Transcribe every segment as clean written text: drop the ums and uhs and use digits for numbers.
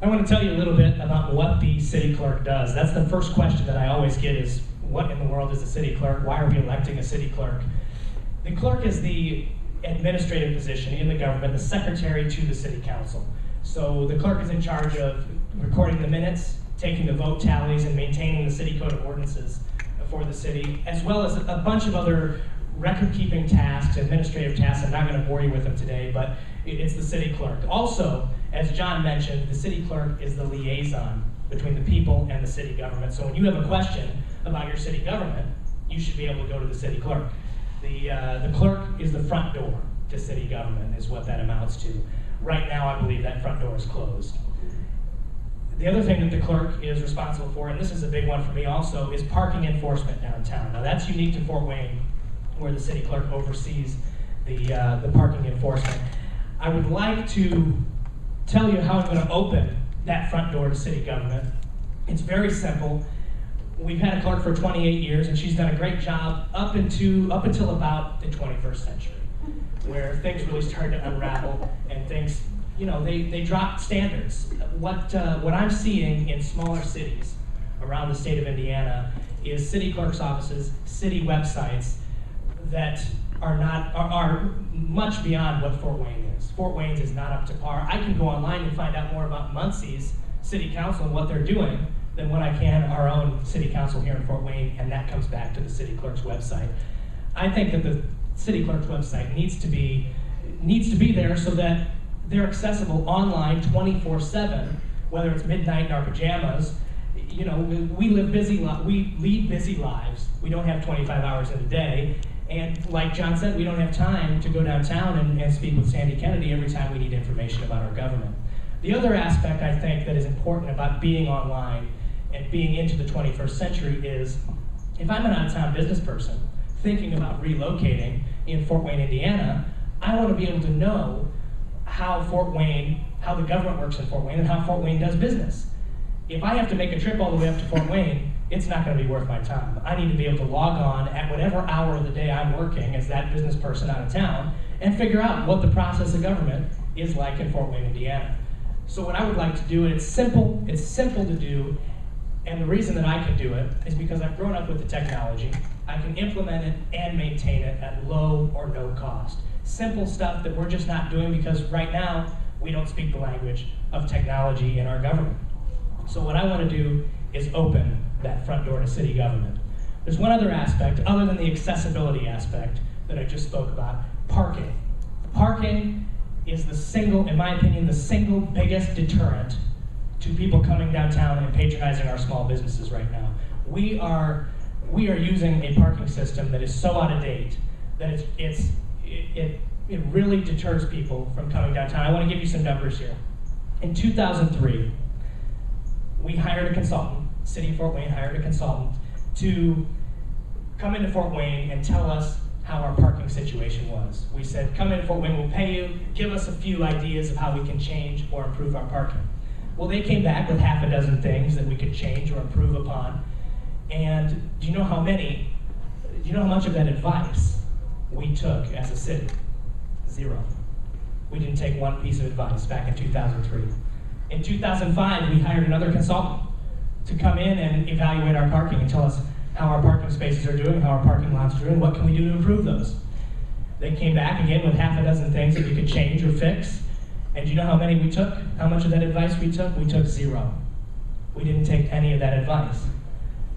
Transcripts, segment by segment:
I want to tell you a little bit about what the city clerk does. That's the first question that I always get is, what in the world is a city clerk? Why are we electing a city clerk? The clerk is the administrative position in the government, the secretary to the city council. So the clerk is in charge of recording the minutes, taking the vote tallies, and maintaining the city code of ordinances for the city, as well as a bunch of other record-keeping tasks, administrative tasks. I'm not going to bore you with them today, but it's the city clerk. Also, as John mentioned, the city clerk is the liaison between the people and the city government. So when you have a question about your city government, you should be able to go to the city clerk. The clerk is the front door to city government, is what that amounts to. Right now, I believe that front door is closed. The other thing that the clerk is responsible for, and this is a big one for me also, is parking enforcement downtown. Now that's unique to Fort Wayne, where the city clerk oversees the parking enforcement. I would like to tell you how I'm going to open that front door to city government. It's very simple. We've had a clerk for 28 years, and she's done a great job up until about the 21st century, where things really started to unravel and things, you know, they dropped standards. What I'm seeing in smaller cities around the state of Indiana is city clerk's offices, city websites that are much beyond what Fort Wayne is. Fort Wayne's is not up to par. I can go online and find out more about Muncie's city council and what they're doing than what I can our own city council here in Fort Wayne, and that comes back to the city clerk's website. I think that the city clerk's website needs to be there so that they're accessible online 24/7, whether it's midnight in our pajamas. You know, we lead busy lives. We don't have 25 hours in a day. And like John said, we don't have time to go downtown and speak with Sandy Kennedy every time we need information about our government. The other aspect I think that is important about being online and being into the 21st century is, if I'm an out-of-town business person thinking about relocating in Fort Wayne, Indiana, I want to be able to know how the government works in Fort Wayne and how Fort Wayne does business. If I have to make a trip all the way up to Fort Wayne, it's not going to be worth my time. I need to be able to log on at whatever hour of the day I'm working as that business person out of town and figure out what the process of government is like in Fort Wayne, Indiana. So what I would like to do, and it's simple to do, and the reason that I can do it is because I've grown up with the technology. I can implement it and maintain it at low or no cost. Simple stuff that we're just not doing because right now we don't speak the language of technology in our government. So what I want to do is open that front door to city government. There's one other aspect, other than the accessibility aspect that I just spoke about, parking. Parking is in my opinion, the single biggest deterrent to people coming downtown and patronizing our small businesses right now. We are using a parking system that is so out of date that it really deters people from coming downtown. I want to give you some numbers here. In 2003, we hired a consultant, City of Fort Wayne hired a consultant to come into Fort Wayne and tell us how our parking situation was. We said, come into Fort Wayne, we'll pay you, give us a few ideas of how we can change or improve our parking. Well, they came back with half a dozen things that we could change or improve upon. And do you know how much of that advice we took as a city? 0. We didn't take one piece of advice back in 2003. In 2005, we hired another consultant to come in and evaluate our parking and tell us how our parking spaces are doing, how our parking lots are doing, what can we do to improve those. They came back again with half a dozen things that we could change or fix. And do you know how many we took? How much of that advice we took? We took 0. We didn't take any of that advice.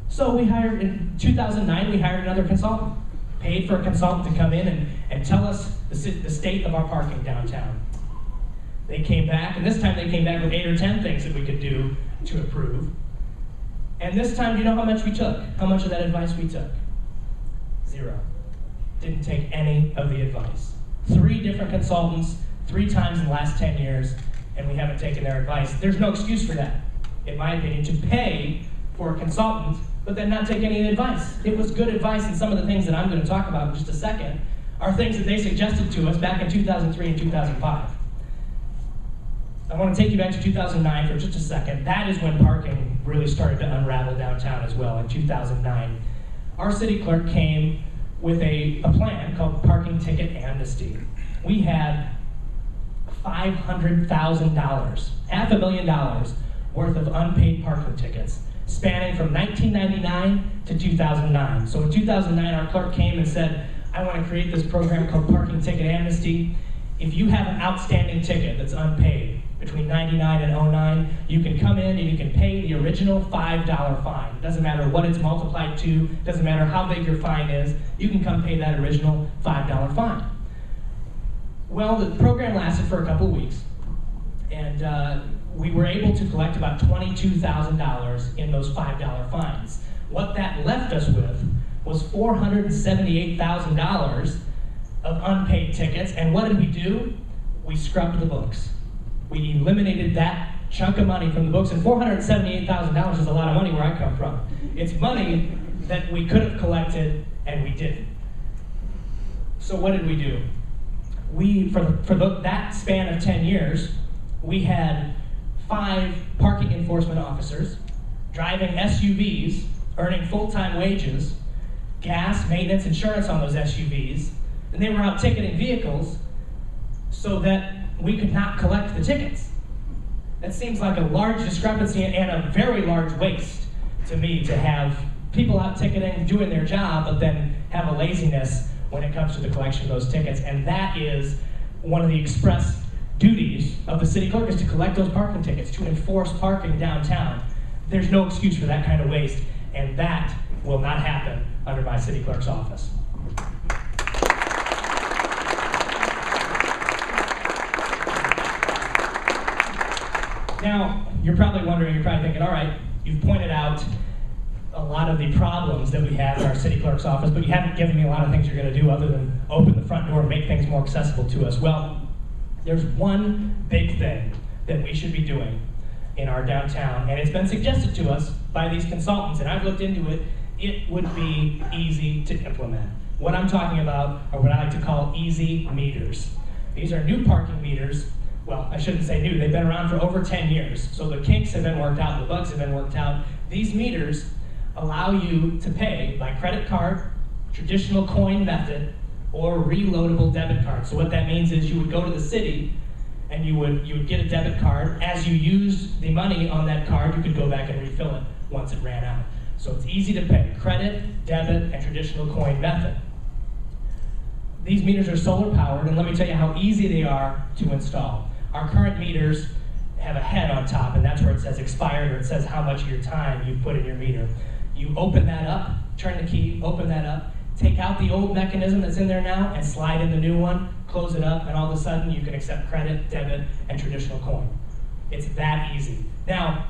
So in 2009, we hired another consultant, paid for a consultant to come in and tell us the state of our parking downtown. They came back, and this time they came back with 8 or 10 things that we could do to improve. And this time, do you know how much we took? How much of that advice we took? 0. Didn't take any of the advice. 3 different consultants, 3 times in the last 10 years, and we haven't taken their advice. There's no excuse for that, in my opinion, to pay for a consultant, but then not take any of the advice. It was good advice, and some of the things that I'm going to talk about in just a second are things that they suggested to us back in 2003 and 2005. I want to take you back to 2009 for just a second. That is when parking really started to unravel downtown as well, in 2009. Our city clerk came with a plan called Parking Ticket Amnesty. We had $500,000, $500,000 worth of unpaid parking tickets, spanning from 1999 to 2009. So in 2009, our clerk came and said, I want to create this program called Parking Ticket Amnesty. If you have an outstanding ticket that's unpaid between 99 and 09, you can come in and you can pay the original $5 fine. It doesn't matter what it's multiplied to, doesn't matter how big your fine is, you can come pay that original $5 fine. Well, the program lasted for a couple weeks, and we were able to collect about $22,000 in those $5 fines. What that left us with was $478,000 of unpaid tickets, and what did we do? We scrubbed the books. We eliminated that chunk of money from the books, and $478,000 is a lot of money where I come from. It's money that we could have collected, and we didn't. So what did we do? That span of 10 years, we had 5 parking enforcement officers driving SUVs, earning full-time wages, gas, maintenance, insurance on those SUVs, and they were out ticketing vehicles so that we could not collect the tickets. That seems like a large discrepancy and a very large waste to me, to have people out ticketing, doing their job, but then have a laziness when it comes to the collection of those tickets. And that is one of the express duties of the city clerk, is to collect those parking tickets, to enforce parking downtown. There's no excuse for that kind of waste, and that will not happen under my city clerk's office. Now, you're probably wondering, you're probably thinking, all right, you've pointed out a lot of the problems that we have in our city clerk's office, but you haven't given me a lot of things you're going to do other than open the front door and make things more accessible to us. Well, there's one big thing that we should be doing in our downtown, and it's been suggested to us by these consultants, and I've looked into it. It would be easy to implement. What I'm talking about are what I like to call easy meters. These are new parking meters. Well, I shouldn't say new, they've been around for over 10 years. So the kinks have been worked out, the bugs have been worked out. These meters allow you to pay by credit card, traditional coin method, or reloadable debit card. So what that means is you would go to the city and you would get a debit card. As you used the money on that card, you could go back and refill it once it ran out. So it's easy to pay, credit, debit, and traditional coin method. These meters are solar powered, and let me tell you how easy they are to install. Our current meters have a head on top, and that's where it says expired, or it says how much of your time you've put in your meter. You open that up, turn the key, open that up, take out the old mechanism that's in there now, and slide in the new one, close it up, and all of a sudden you can accept credit, debit, and traditional coin. It's that easy. Now,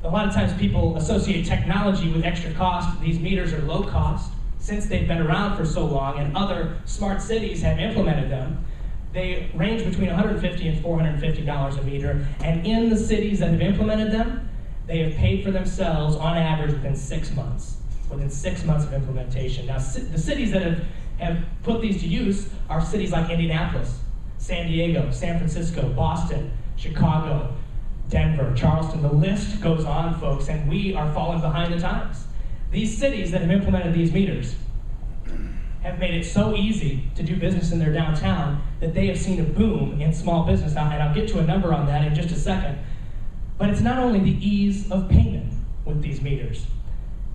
a lot of times people associate technology with extra cost. These meters are low cost. Since they've been around for so long and other smart cities have implemented them, they range between $150 and $450 a meter, and in the cities that have implemented them, they have paid for themselves on average within 6 months. Within 6 months of implementation. Now, the cities that have put these to use are cities like Indianapolis, San Diego, San Francisco, Boston, Chicago, Denver, Charleston. The list goes on, folks, and we are falling behind the times. These cities that have implemented these meters have made it so easy to do business in their downtown that they have seen a boom in small business now, and I'll get to a number on that in just a second. But it's not only the ease of payment with these meters.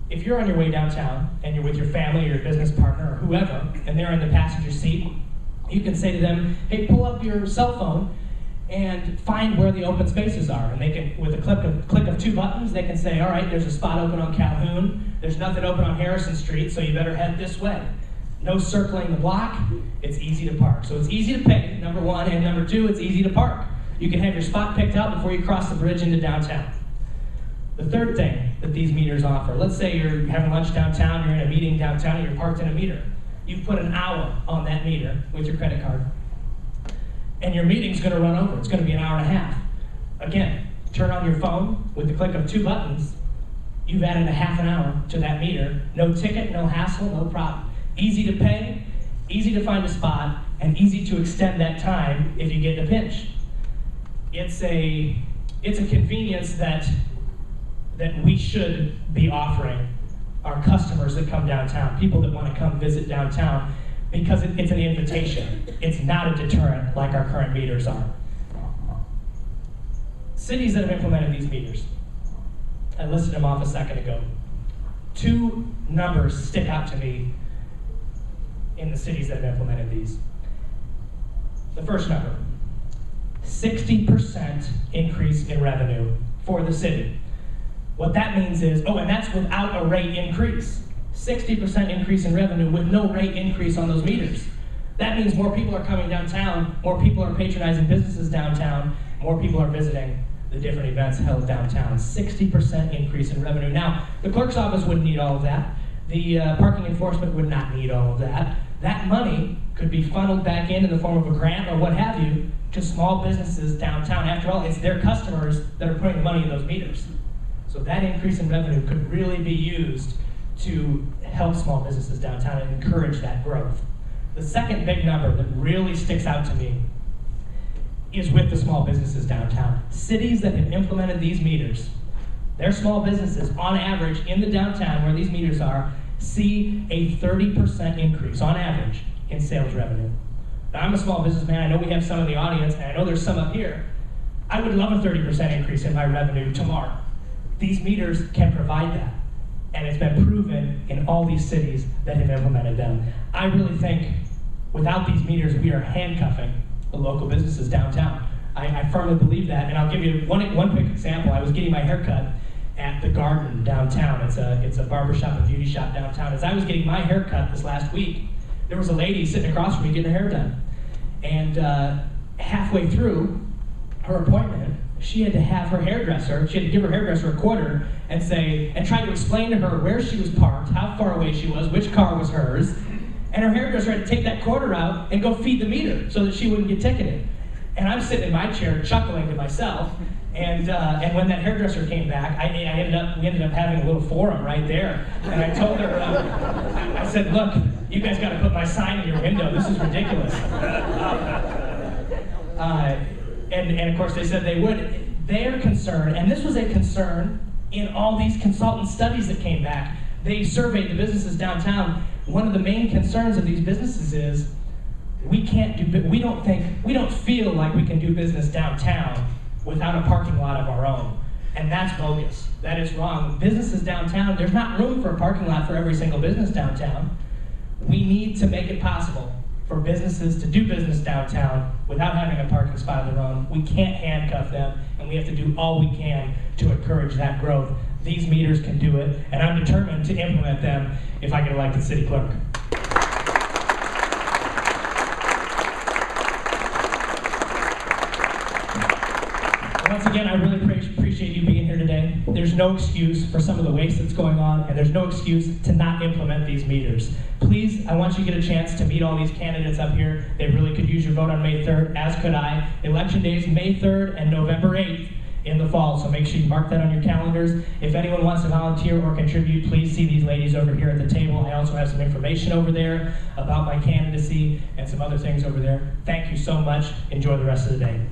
If you're on your way downtown and you're with your family or your business partner or whoever, and they're in the passenger seat, you can say to them, hey, pull up your cell phone and find where the open spaces are. And they can, with a click of 2 buttons, they can say, all right, there's a spot open on Calhoun, there's nothing open on Harrison Street, so you better head this way. No circling the block, it's easy to park. So it's easy to pay, number one, and number two, it's easy to park. You can have your spot picked out before you cross the bridge into downtown. The third thing that these meters offer, let's say you're having lunch downtown, you're in a meeting downtown, and you're parked in a meter. You've put an hour on that meter with your credit card, and your meeting's gonna run over. It's gonna be an hour and a half. Again, turn on your phone with the click of 2 buttons, you've added a half an hour to that meter. No ticket, no hassle, no problem. Easy to pay, easy to find a spot, and easy to extend that time if you get in a pinch. It's a convenience that we should be offering our customers that come downtown, people that want to come visit downtown. because it's an invitation. It's not a deterrent like our current meters are. Cities that have implemented these meters, I listed them off a second ago. Two numbers stick out to me in the cities that have implemented these. The first number, 60% increase in revenue for the city. What that means is, and that's without a rate increase. 60% increase in revenue with no rate increase on those meters. That means more people are coming downtown, more people are patronizing businesses downtown, more people are visiting the different events held downtown. 60% increase in revenue. Now, the clerk's office wouldn't need all of that. The parking enforcement would not need all of that. That money could be funneled back in the form of a grant or what have you to small businesses downtown. After all, it's their customers that are putting the money in those meters. So that increase in revenue could really be used to help small businesses downtown and encourage that growth. The second big number that really sticks out to me is with the small businesses downtown. Cities that have implemented these meters, their small businesses, on average, in the downtown where these meters are, see a 30% increase, on average, in sales revenue. Now, I'm a small businessman. I know we have some in the audience, and I know there's some up here. I would love a 30% increase in my revenue tomorrow. These meters can provide that, and it's been proven in all these cities that have implemented them. I really think without these meters, we are handcuffing the local businesses downtown. I firmly believe that, and I'll give you one quick example. I was getting my haircut at the Garden downtown. It's a barber shop and beauty shop downtown. As I was getting my haircut this last week, there was a lady sitting across from me getting her hair done. And halfway through her appointment, she had to have her hairdresser, she had to give her hairdresser a quarter and try to explain to her where she was parked, how far away she was, which car was hers. And her hairdresser had to take that quarter out and go feed the meter so that she wouldn't get ticketed. And I'm sitting in my chair chuckling to myself. And when that hairdresser came back, we ended up having a little forum right there. And I told her, I said, look, you guys got to put my sign in your window. This is ridiculous. And of course they said they would. Their concern, and this was a concern in all these consultant studies that came back. They surveyed the businesses downtown. One of the main concerns of these businesses is we don't feel like we can do business downtown without a parking lot of our own. And that's bogus. That is wrong. Businesses downtown, there's not room for a parking lot for every single business downtown. We need to make it possible for businesses to do business downtown without having a parking spot of their own. We can't handcuff them, and we have to do all we can to encourage that growth. These meters can do it, and I'm determined to implement them if I get elected city clerk. Once again, I really appreciate you being here today. There's no excuse for some of the waste that's going on, and there's no excuse to not implement these meters. Please, I want you to get a chance to meet all these candidates up here. They really could use your vote on May 3rd, as could I. Election days, May 3rd and November 8th in the fall, so make sure you mark that on your calendars. If anyone wants to volunteer or contribute, please see these ladies over here at the table. I also have some information over there about my candidacy and some other things over there. Thank you so much. Enjoy the rest of the day.